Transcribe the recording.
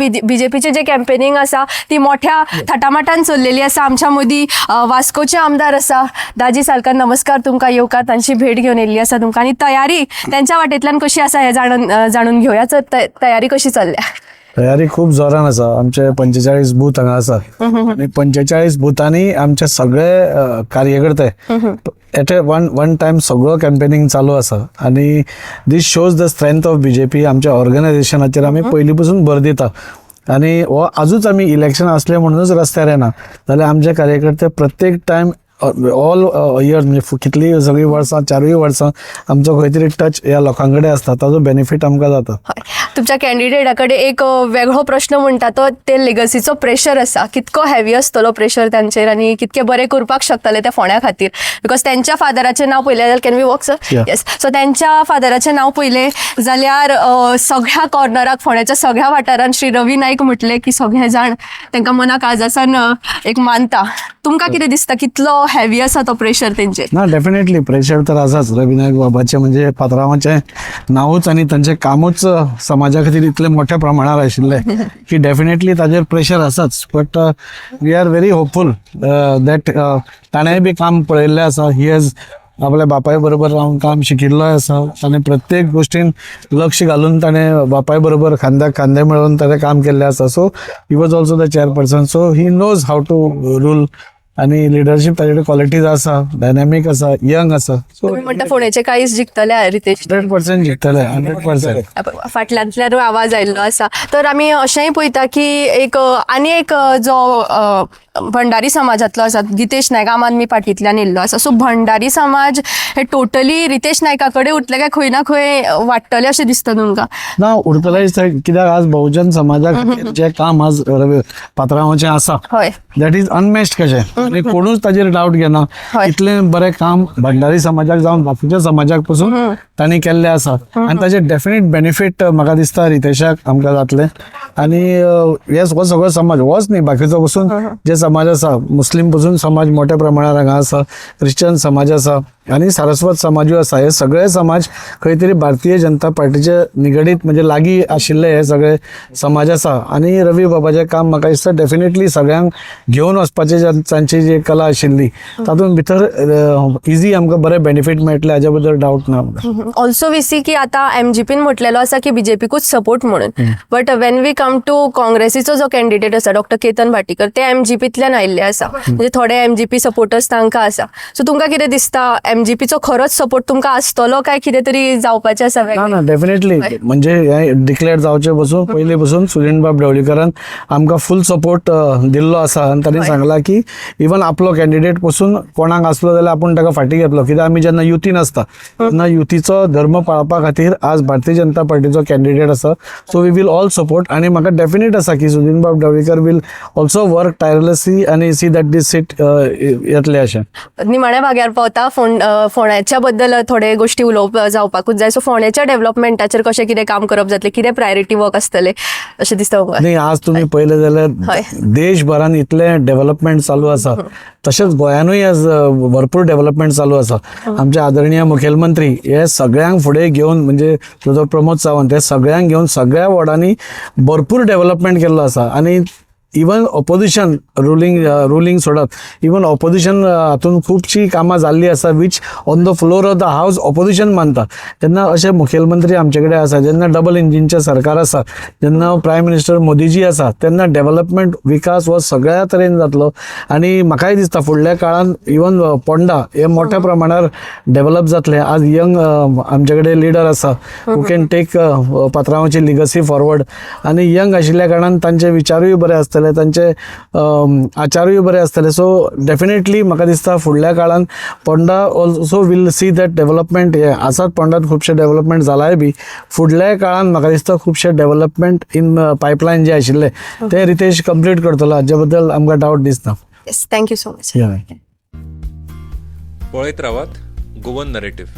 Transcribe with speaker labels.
Speaker 1: बीजेपीचे जे कॅम्पेनिंग आसा ती मोठ्या थाटामाटान चल्लेली आसा. आमच्या मदीं वास्कोचे आमदार आसा दाजी सालकर, नमस्कार तुमकां. येवकार, तांची भेट घेवन येयल्ली आसा तुमकां. आनी तयारी त्यांच्या वाटेंतल्यान कशी आसा हे जाणून घेवया. तयारी कशी चल्ल्या?
Speaker 2: तयारी खूप जोरान आसा. आमचे 45 बूथ हांगा आसा आणि 45 बुथांनी आमचे सगळे कार्यकर्ते एट वन टाइम सगळो कॅम्पेनिंग चालू आसा. आणि this shows the strength of BJP. आमच्या ऑर्गनायझेशनाचेर आमी पयलीं पासून भर दिता. आणि हो आजूच आमी इलेक्शन असले म्हणूनच रस्त्यार येना, जाल्यार आमचे कार्यकर्ते प्रत्येक टायम ऑल इयर म्हणजे कितली सगळीं वर्सां 4 वर्सां आमचो खंय तरी टच ह्या लोकां कडेन आसता. ताजो बेनिफीट आमकां जाता.
Speaker 1: तुमच्या कॅन्डिडेटा कडेन एक वेगळो प्रश्न म्हणटा तो ते लेगसीचो प्रेशर आसा. कितको हेवी आसतलो प्रेशर तांचेर आनी कितके बरें करपाक शकतले ते फोंड्या खातीर? बिकॉज त्यांच्या फादराचें नांव पयलें जाल्यार can we walk sir? Yes. So त्यांच्या फादराचें नांव पयलें जाल्यार सगळ्या कॉर्नराक फोंड्याच्या सगळ्या वाठारांत श्री रवी नाईक म्हटले की सगळे जाण तांकां मनाक आजासान एक मानता. तुमकां कितें दिसता कितलो हेवी आसा तो प्रेशर तेंचेर?
Speaker 2: ना, डेफिनेटली प्रेशर तर आसाच. रवी नाईक बाबाचे म्हणजे पात्रांवाचें नांवूच आनी तांचें कामूच समाजा खातीर इतले मोठ्या प्रमाणार आशिल्ले की डेफिनेटली ताजेर प्रेशर आसाच. But we are very hopeful that ताणेंय बी काम पळयल्लें आसा. ही हॅज आपल्या बापाय बरोबर रावन काम शिकिल्लोय आसा. ताणें प्रत्येक गोश्टीन लक्ष घालून ताणें बापाय बरोबर खांद्याक खांदे मेळोवन ताणें काम केल्लें आसा. So he was also the chairperson. So he knows how to rule. आणि लिडरशिप ताचे क्वालिटीज आसा, डायनॅमिक आसा, यंग आसा. सो
Speaker 1: तुम्ही म्हणटा फोंड्याचे काळीज जिखतले रितेश?
Speaker 2: 100% जिखतले. 100%.
Speaker 1: फाटल्यातल्यान आवाज आयिल्लो आसा. तर आमी अशेंय पळयता की एक आनी एक जो भंडारी समाजातलो आसा गितेश नायक आम आदमी पार्टींतल्यान येयल्लो आसा. सो भंडारी समाज हे टोटली रितेश नायका कडेन उरतले काय खंय ना खंय वाडटले अशें दिसता तुमकां?
Speaker 2: ना, उरतलेच. कित्याक आज बहुजन समाजा खातीर जे काम आज पात्रांवाचें आसा दॅट इज अनमॅच्ड कशें. आणि कोणूच ताजेर डावट घेना. इतलें बरें काम भंडारी समाजाक जावन बाकीच्या समाजाक पासून तांणी केल्लें आसा. आनी ताजें डेफिनेट बेनिफीट म्हाका दिसता रितेशाक आमकां जातलें. आनी येस, हो सगळो समाज होच न्ही, बाकीचो पसून जे समाज आसा, मुस्लीम पसून समाज मोठ्या प्रमाणार हांगा आसा, क्रिश्चन समाज आसा आणि सारस्वत समाजूय आसा. हे सगळे समाज खंय तरी भारतीय जनता पार्टीचे निगडीत म्हणजे लागीं आशिल्ले हे सगळे समाज आसा. आणि रवी बाबाचें काम म्हाका दिसता डेफिनेटली सगळ्यांक घेवन वचपाचें तांची जी कला आशिल्ली तातूंत भितर इजी आमकां बरें बेनिफीट मेळटलें, हाज्या बद्दल डावट ना.
Speaker 1: ऑल्सो वी सी की आता एमजीपीन म्हटलेलो आसा की बीजेपीकूच सपोर्ट म्हणून. But when we come to काँग्रेसीचो जो कॅन्डिडेट आसा डॉक्टर केतन भाटीकर, ते एमजीपींतल्यान आयिल्ले आसा. म्हणजे थोडे एमजीपी सपोर्टर्स तांकां आसा. सो तुमकां कितें दिसता एमजीपीचो खरोच सपोर्ट तुमकां आसतलो काय कितें तरी जावपाचें आसा?
Speaker 2: ना, डेफिनेटली. म्हणजे हे डिक्लेअर जावचे पसून पयलीं पसून सुनील बाब ढवळीकरान आमकां फूल सपोर्ट दिल्लो आसा. आनी तांणी सांगलां की इवन आपलो कॅन्डिडेट पसून कोणाक आसलो जाल्यार आपूण ताका फाटीं घेतलो. कित्याक आमी जेन्ना युतीन आसता तेन्ना युतीचो धर्म पाळपा खातीर आज भारतीय जनता पार्टीचो कॅन्डिडेट आसा. So we will all support. आनी म्हाका डेफिनेट आसा की Sunil Bab Dhavalikar will also work tirelessly आनी सी दॅट दीस सीट येतले अशें.
Speaker 1: निमाण्या भाग्यार पावता. फोंड्याच्या बद्दल थोडे गोष्टी जावपाकूच जाय. सो फोंड्याच्या डेव्हलपमेंटाचेर कशें कितें काम करप जातलें, कितें प्रायोरिटी वर्क आसतलें अशें दिसता तुमकां?
Speaker 2: न्ही, आज तुमी पळयलें जाल्यार देशभरान इतलें डेव्हलपमेंट चालू आसा, तशेंच गोंयानूय आज भरपूर डेव्हलपमेंट चालू आसा. आमचे आदरणीय मुखेलमंत्री हे सगळ्यांक फुडें घेवन म्हणजे जो प्रमोद सावंत हे सगळ्यांक घेवन सगळ्या वॉर्डांनी भरपूर डेव्हलपमेंट केल्लो आसा. आनी इवन ऑपोजिशन रुलींग सोडत, इवन ऑपोजिशन हातून खुबशीं कामां जाल्लीं आसा which on the floor of the हावस ऑपोजिशन मानता. जेन्ना अशे मुखेलमंत्री आमचे कडेन आसा, जेन्ना डबल इंजिनचें सरकार आसा, जेन्ना प्रायम मिनिस्टर मोदीजी आसा, तेन्ना डेव्हलपमेंट विकास हो सगळ्या तरेन जातलो. आनी म्हाकाय दिसता फुडल्या काळान इवन पोंडा हे मोठ्या प्रमाणार डेव्हलप जातले. आज यंग आमचे कडेन लिडर आसा हू कॅन टेक पात्रांवाची लिगसी फॉरवर्ड. आनी यंग आशिल्ल्या कारणान तांचे विचारूय बरे आसतले, तांचे आचारूय बरे आसतले. सो डेफिनेटली म्हाका दिसता फुडल्या काळान Ponda also will see that development. हे आसात पोंडात खुबशे डेव्हलपमेंट जालाय बी. फुडल्या काळान म्हाका दिसता खुबशे डेव्हलपमेंट इन पायपलायन जे आशिल्ले ते रितेश कंप्लीट करतलो, हाजे बद्दल आमकां डावट दिसना.
Speaker 1: Yes, thank you so much.
Speaker 3: पळयत रावात गोवन नरेटिव्ह.